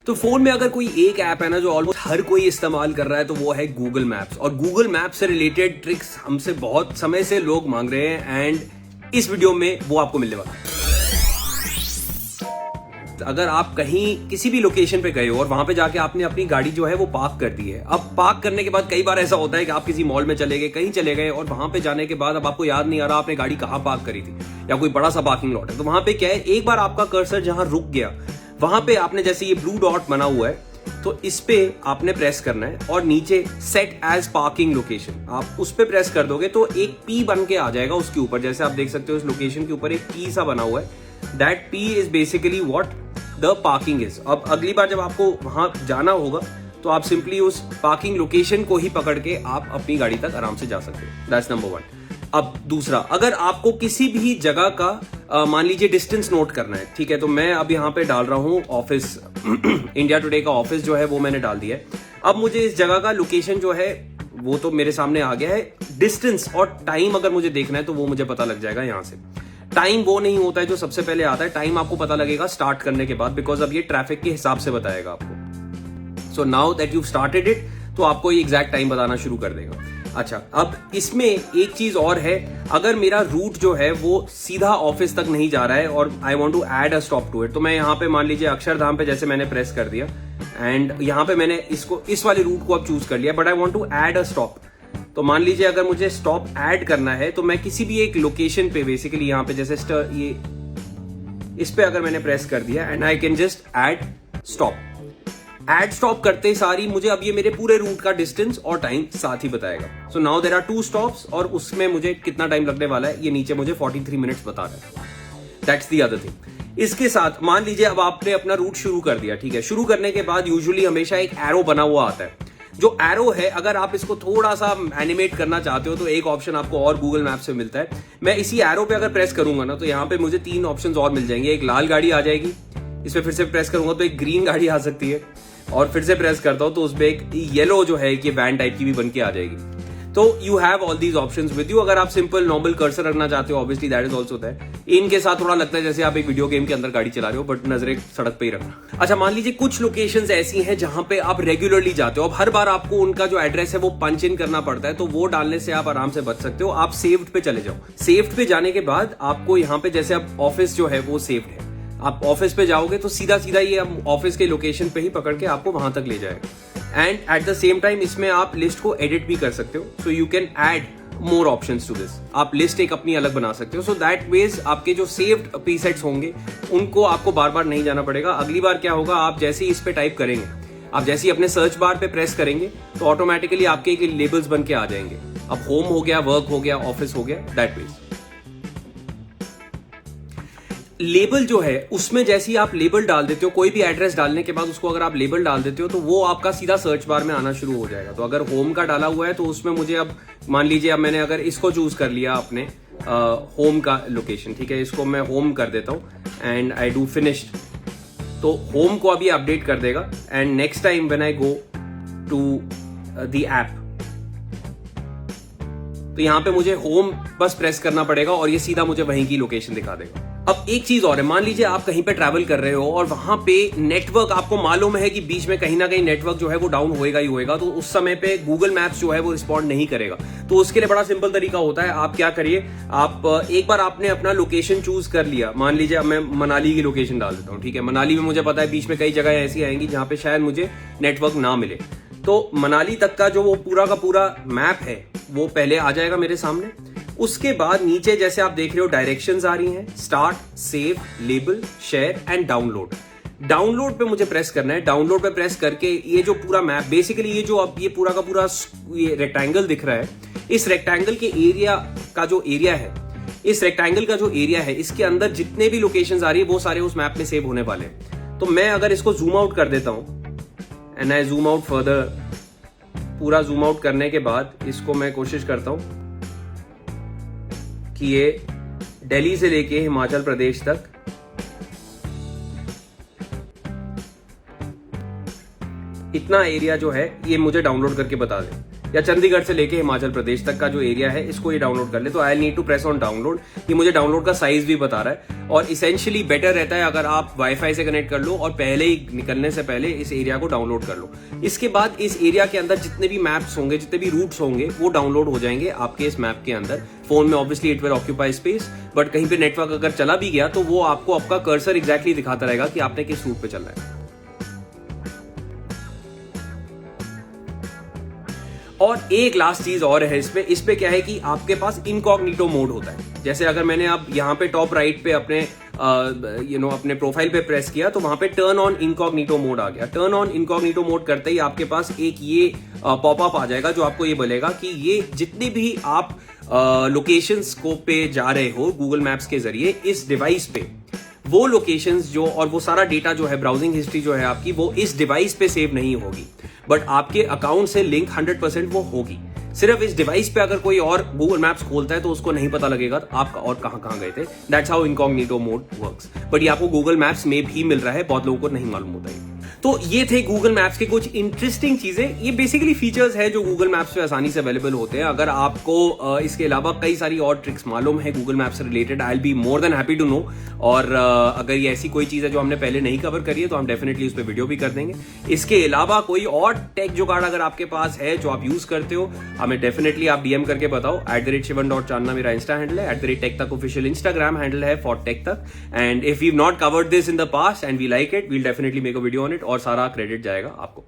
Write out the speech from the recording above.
तो फोन में अगर कोई एक ऐप है ना जो ऑलमोस्ट हर कोई इस्तेमाल कर रहा है तो वो है गूगल मैप्स। और गूगल मैप्स से रिलेटेड ट्रिक्स हमसे बहुत समय से लोग मांग रहे हैं एंड इस वीडियो में वो आपको मिलने वाला है। अगर आप कहीं किसी भी लोकेशन पे गए हो और वहां पे जाके आपने अपनी गाड़ी जो है वो पार्क कर दी है, अब पार्क करने के बाद कई बार ऐसा होता है कि आप किसी मॉल में चले गए, कहीं चले गए और वहां पे जाने के बाद अब आपको याद नहीं आ रहा आपने गाड़ी कहाँ पार्क करी थी या कोई बड़ा सा पार्किंग लॉट है। तो वहां पे क्या है, एक बार आपका कर्सर जहां रुक गया वहां पे आपने जैसे ये ब्लू डॉट बना हुआ है तो इस पे आपने प्रेस करना है और नीचे सेट एज पार्किंग लोकेशन आप उस पे प्रेस कर दोगे तो एक पी बन के आ जाएगा उसके ऊपर। जैसे आप देख सकते हो इस लोकेशन के ऊपर एक पी सा बना हुआ है, that P is basically what the parking is. अब अगली बार जब आपको वहां जाना होगा तो आप सिंपली उस पार्किंग लोकेशन को ही पकड़ के आप अपनी गाड़ी तक आराम से जा सकते हो। That's number 1। अब दूसरा, अगर आपको किसी भी जगह का मान लीजिए डिस्टेंस नोट करना है, ठीक है, तो मैं अब यहाँ पे डाल रहा हूँ ऑफिस इंडिया टुडे का ऑफिस जो है वो मैंने डाल दिया है। अब मुझे इस जगह का लोकेशन जो है वो तो मेरे सामने आ गया है। डिस्टेंस और टाइम अगर मुझे देखना है तो वो मुझे पता लग जाएगा यहाँ से। टाइम वो नहीं होता है जो सबसे पहले आता है, टाइम आपको पता लगेगा स्टार्ट करने के बाद, बिकॉज अब ये ट्रैफिक के हिसाब से बताएगा आपको। So now that you started it तो आपको ये एग्जैक्ट टाइम बताना शुरू कर देगा। अच्छा, अब इसमें एक चीज और है, अगर मेरा रूट जो है वो सीधा ऑफिस तक नहीं जा रहा है और I want to add a stop to it, तो मैं यहाँ पे मान लीजिए अक्षरधाम पे जैसे मैंने प्रेस कर दिया एंड यहाँ पे मैंने इसको इस वाले रूट को अब चूज कर लिया, but I want to add a stop. तो मान लीजिए अगर मुझे स्टॉप ऐड करना है तो मैं किसी भी एक लोकेशन पे बेसिकली यहाँ पे जैसे ये इस पे अगर मैंने प्रेस कर दिया and I can just add stop. Add stop करते सारी मुझे अब ये मेरे पूरे रूट का डिस्टेंस और टाइम साथ ही बताएगा। So now there are 2 stops और उसमें मुझे कितना टाइम लगने वाला है ये नीचे मुझे 43 मिनट्स बता रहा है। That's the other thing. इसके साथ मान लीजिए अब आपने अपना रूट शुरू कर दिया, ठीक है। शुरू करने के बाद यूजुअली हमेशा एक एरो बना हुआ आता है। जो एरो है अगर आप इसको थोड़ा सा एनिमेट करना चाहते हो तो एक ऑप्शन आपको और गूगल मैप से मिलता है। मैं इसी एरो पे अगर प्रेस करूंगा ना तो यहाँ पे मुझे 3 ऑप्शंस और मिल जाएंगे। एक लाल गाड़ी आ जाएगी, इस पे फिर से प्रेस करूंगा तो एक ग्रीन गाड़ी आ सकती है और फिर से प्रेस करता हूं तो उसमें एक येलो जो है कि वैन टाइप की भी बन के आ जाएगी। तो you have all these options with you. अगर आप सिंपल नॉर्मल कर्सर रखना चाहते हो obviously that is also that. इनके साथ थोड़ा लगता है जैसे आप एक वीडियो गेम के अंदर गाड़ी चला रहे हो, बट नजरें सड़क पे ही रखना। अच्छा, मान लीजिए कुछ लोकेशंस ऐसी हैं जहां पे आप रेगुलरली जाते हो, अब हर बार आपको उनका जो एड्रेस है वो पंच इन करना पड़ता है, तो वो डालने से आप आराम से बच सकते हो। आप सेव्ड पे चले जाओ। सेव्ड पे जाने के बाद आपको यहाँ पे जैसे अब ऑफिस जो है वो सेव्ड है, आप ऑफिस पे जाओगे तो सीधा सीधा ये अब ऑफिस के लोकेशन पे ही पकड़ के आपको वहां तक ले जाएगा। And at the same time इसमें आप लिस्ट को एडिट भी कर सकते हो, so you can add more options to this. आप लिस्ट एक अपनी अलग बना सकते हो, सो दैट वेज आपके जो सेव्ड प्रीसेट्स होंगे उनको आपको बार बार नहीं जाना पड़ेगा। अगली बार क्या होगा, आप जैसे ही इस पे टाइप करेंगे, आप जैसे ही अपने सर्च बार पे प्रेस करेंगे तो ऑटोमेटिकली आपके एक लेबल्स बन के आ जाएंगे। अब होम हो गया, वर्क हो गया, ऑफिस हो गया, दैट वेज। लेबल जो है उसमें जैसे ही आप लेबल डाल देते हो, कोई भी एड्रेस डालने के बाद उसको अगर आप लेबल डाल देते हो तो वो आपका सीधा सर्च बार में आना शुरू हो जाएगा। तो अगर होम का डाला हुआ है तो उसमें मुझे अब मान लीजिए अब मैंने अगर इसको चूज कर लिया अपने होम का लोकेशन, ठीक है, इसको मैं होम कर देता हूं एंड आई डू फिनिश्ड, तो होम को अभी अपडेट कर देगा। And next time when I go to the app तो यहां पे मुझे होम बस प्रेस करना पड़ेगा और ये सीधा मुझे वहीं की लोकेशन दिखा देगा। अब एक चीज और है, मान लीजिए आप कहीं पे ट्रैवल कर रहे हो और वहां पे नेटवर्क आपको मालूम है कि बीच में कहीं ना कहीं नेटवर्क जो है वो डाउन होएगा ही होएगा, तो उस समय पे गूगल मैप्स जो है वो रिस्पॉन्ड नहीं करेगा। तो उसके लिए बड़ा सिंपल तरीका होता है, आप क्या करिए, आप एक बार आपने अपना लोकेशन चूज कर लिया, मान लीजिए मैं मनाली की लोकेशन डाल देता हूँ, ठीक है। मनाली में मुझे पता है बीच में कई जगह ऐसी आएंगी जहां पे शायद मुझे नेटवर्क ना मिले, तो मनाली तक का जो वो पूरा का पूरा मैप है वो पहले आ जाएगा मेरे सामने। उसके बाद नीचे जैसे आप देख रहे हो डायरेक्शंस आ रही हैं, start, save, label, share and download. Download पे मुझे प्रेस करना है। डाउनलोड पे प्रेस करके ये जो पूरा मैप बेसिकली ये जो अब ये पूरा का पूरा ये रेक्टेंगल दिख रहा है, इस रेक्टेंगल के एरिया का जो एरिया है, इस रेक्टेंगल का जो एरिया है इसके अंदर जितने भी लोकेशंस आ रही है वो सारे उस मैप में सेव होने वाले हैं। तो मैं अगर इसको जूम आउट कर देता हूं and I zoom out further, पूरा जूम आउट करने के बाद इसको मैं कोशिश करता हूं कि ये दिल्ली से लेके हिमाचल प्रदेश तक इतना एरिया जो है ये मुझे डाउनलोड करके बता दे। या चंडीगढ़ से लेके हिमाचल प्रदेश तक का जो एरिया है इसको ये डाउनलोड कर ले। तो I need to press on download. ये मुझे डाउनलोड का साइज भी बता रहा है और इसेंशियली बेटर रहता है अगर आप वाईफाई से कनेक्ट कर लो और पहले ही निकलने से पहले इस एरिया को डाउनलोड कर लो। इसके बाद इस एरिया के अंदर जितने भी मैप्स होंगे, जितने भी रूट्स होंगे, वो डाउनलोड हो जाएंगे आपके इस मैप के अंदर। फोन में obviously it will occupy space, but कहीं पे नेटवर्क अगर चला भी गया तो वो आपको आपका कर्सर एग्जैक्टली दिखाता रहेगा कि आपने किस रूट पे चलना है। और एक लास्ट चीज और है इस पे क्या है कि आपके पास इनकॉग्निटो मोड होता है। जैसे अगर मैंने अब यहाँ पे टॉप राइट पे अपने अपने प्रोफाइल पे प्रेस किया तो वहां पे टर्न ऑन इनकॉग्निटो मोड आ गया। टर्न ऑन इनकॉग्निटो मोड करते ही आपके पास एक ये पॉपअप आ जाएगा जो आपको ये बोलेगा कि ये जितनी भी आप लोकेशंस को पे जा रहे हो गूगल मैप्स के जरिए इस डिवाइस पे, वो लोकेशंस जो और वो सारा डेटा जो है, ब्राउजिंग हिस्ट्री जो है आपकी, वो इस डिवाइस पे सेव नहीं होगी, बट आपके अकाउंट से लिंक 100% वो होगी। सिर्फ इस डिवाइस पे अगर कोई और गूगल मैप्स खोलता है तो उसको नहीं पता लगेगा आप और कहां गए थे। That's how incognito mode works. But ये आपको गूगल मैप्स में भी मिल रहा है, बहुत लोगों को नहीं मालूम होता है। तो ये थे गूगल मैप्स के कुछ इंटरेस्टिंग चीजें। ये बेसिकली फीचर्स है जो गूगल मैप्स पे आसानी से अवेलेबल होते हैं। अगर आपको इसके अलावा कई सारी और ट्रिक्स मालूम है गूगल मैप्स से related, I will be more than happy to know. और अगर ये ऐसी कोई चीज है जो हमने पहले नहीं कवर करी है तो हम डेफिनेटली उस पर वीडियो भी कर देंगे। इसके अलावा कोई और टेक जुगाड़ अगर आपके पास है जो आप यूज करते हो, हमें डेफिनेटली आप डीएम करके बताओ। @shivan.channa मेरा इंस्टा हैंडल है, @techtak ऑफिशियल इंस्टाग्राम हैंडल है for TechTak. And if we not covered this in the past and we like it, we'll definitely make a video on it और सारा credit जाएगा आपको।